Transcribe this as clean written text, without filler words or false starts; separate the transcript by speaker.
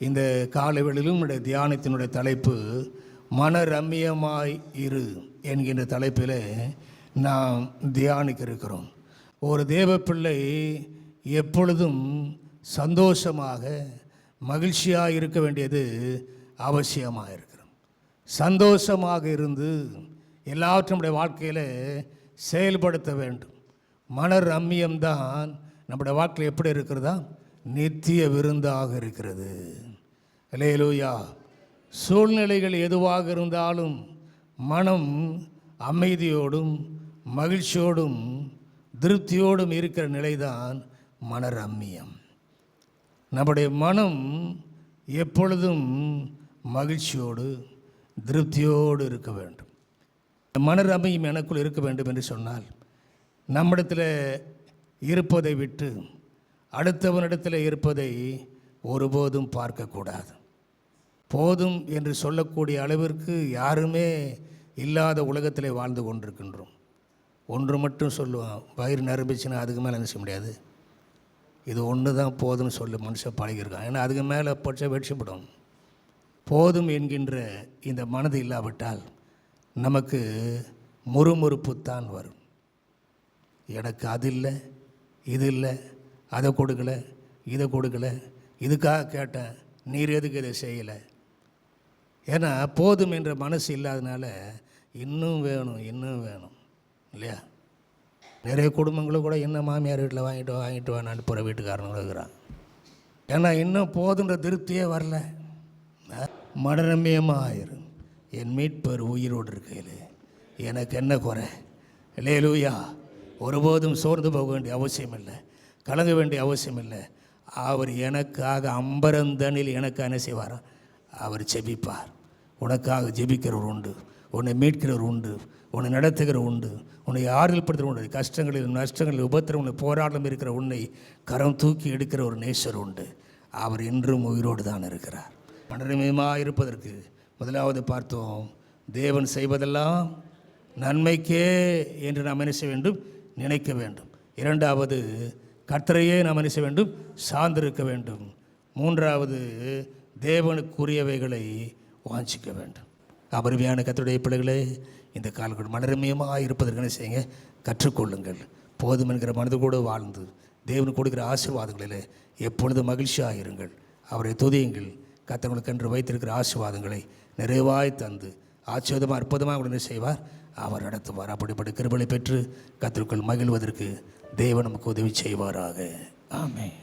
Speaker 1: இந்த காலவெளியிலும் என்னுடைய தியானத்தினுடைய தலைப்பு மனரம்மியமாய் இரு என்கின்ற தலைப்பில் நாம் தியானிக்க இருக்கிறோம். ஒரு தேவ பிள்ளை எப்பொழுதும் சந்தோஷமாக மகிழ்ச்சியாக இருக்க வேண்டியது அவசியமாக இருக்கிறோம். சந்தோஷமாக இருந்து எல்லாவற்றும் நம்முடைய வாழ்க்கையில் செயல்படுத்த வேண்டும். மனரம்மியம்தான் நம்முடைய வாழ்க்கையில் எப்படி இருக்கிறதா? நித்திய விருந்தாக இருக்கிறது. அல்லேலூயா. சூழ்நிலைகள் எதுவாக இருந்தாலும் மனம் அமைதியோடும் மகிழ்ச்சியோடும் திருப்தியோடும் இருக்கிற நிலைதான் மனரம்மியம். நம்முடைய மனம் எப்பொழுதும் மகிழ்ச்சியோடு திருப்தியோடு இருக்க வேண்டும். மனரம்மியம் எனக்குள் இருக்க வேண்டும் என்று சொன்னால், நம்மிடத்தில் இருப்பதை விட்டு அடுத்தவனிடத்தில் இருப்பதை ஒருபோதும் பார்க்கக்கூடாது. போதும் என்று சொல்லக்கூடிய அளவிற்கு யாருமே இல்லாத உலகத்தில் வாழ்ந்து கொண்டிருக்கின்றோம். ஒன்று மட்டும் சொல்லுவான், வயிறு நிரம்பிச்சுன்னா அதுக்கு மேலே என்ன செய்ய முடியாது, இது ஒன்று தான் போதும்னு சொல்லி மனுஷன் பழகியிருக்கான். ஏன்னா அதுக்கு மேலே பட்சம் வெடிச்சுப்படும். போதும் என்கின்ற இந்த மனது இல்லாவிட்டால் நமக்கு முறுமுறுப்புத்தான் வரும். எனக்கு அது இல்லை, இது இல்லை, அதை கொடுக்கலை, இதை கொடுக்கலை, இதுக்காக கேட்டேன், நீர் எதுக்கு இதை செய்யலை. ஏன்னா போதும் என்ற மனசு இல்லாதனால இன்னும் வேணும் இன்னும் வேணும் இல்லையா? நிறைய குடும்பங்களும் கூட இன்னும் மாமியார் வீட்டில் வாங்கிட்டு வான்னு போகிற வீட்டுக்காரனும் இருக்கிறான். ஏன்னா இன்னும் போதுன்ற திருப்தியே வரல. மனரம்மியமாக ஆயிரும். என் மீட்பர் உயிரோடு இருக்கையில் எனக்கு என்ன குறை? அல்லேலூயா. ஒருபோதும் சோர்ந்து போக வேண்டிய அவசியம் இல்லை, கலங்க வேண்டிய அவசியம் இல்லை. அவர் எனக்காக அம்பரந்தனில் எனக்கு என்ன செய்வாராம்? அவர் ஜெபிப்பார். உனக்காக ஜெபிக்கிறவர் உண்டு, உன்னை மீட்கிறவர் உண்டு, உன்னை நடத்துகிற உண்டு, உன்னை ஆறுதல் படுத்துகிற உண்டு, கஷ்டங்களில் நஷ்டங்களில் உபத்திரங்களில் போராட்டம் இருக்கிற உன்னை கரம் தூக்கி எடுக்கிற ஒரு நேசர் உண்டு. அவர் இன்றும் உயிரோடு தான் இருக்கிறார். மனரம்மியமாக இருப்பதற்கு முதலாவது பார்த்தோம், தேவன் செய்வதெல்லாம் நன்மைக்கே என்று நாம் என்ன செய்ய வேண்டும்? நினைக்க வேண்டும். இரண்டாவது, கர்த்தரையே நாம் என்ன செய்ய வேண்டும்? சார்ந்திருக்க வேண்டும். மூன்றாவது, தேவனுக்குரியவைகளை வாஞ்சிக்க வேண்டும். அபரிமையான கர்த்தருடைய பிள்ளைகளே, இந்த காலங்கள் மனரம்மியமாக இருப்பதற்கு என்ன செய்யுங்க? கற்றுக்கொள்ளுங்கள். போதும் என்கிற மனது கூட வாழ்ந்து தேவனுக்கு கொடுக்கிற ஆசீர்வாதங்களில் எப்பொழுது மகிழ்ச்சியாக இருங்கள். அவரை துதியுங்கள். கர்த்தர்களுக்கு என்று வைத்திருக்கிற ஆசீர்வாதங்களை நிறைவாய் தந்து ஆச்சரியமாக அற்புதமாக உடனே செய்வார். அவர் நடத்துவார். அப்படிப்பட்ட கிருபையை பெற்று கர்த்தருக்குள் மகிழ்வதற்கு தேவன் நமக்கு உதவி செய்வாராக. ஆமென்.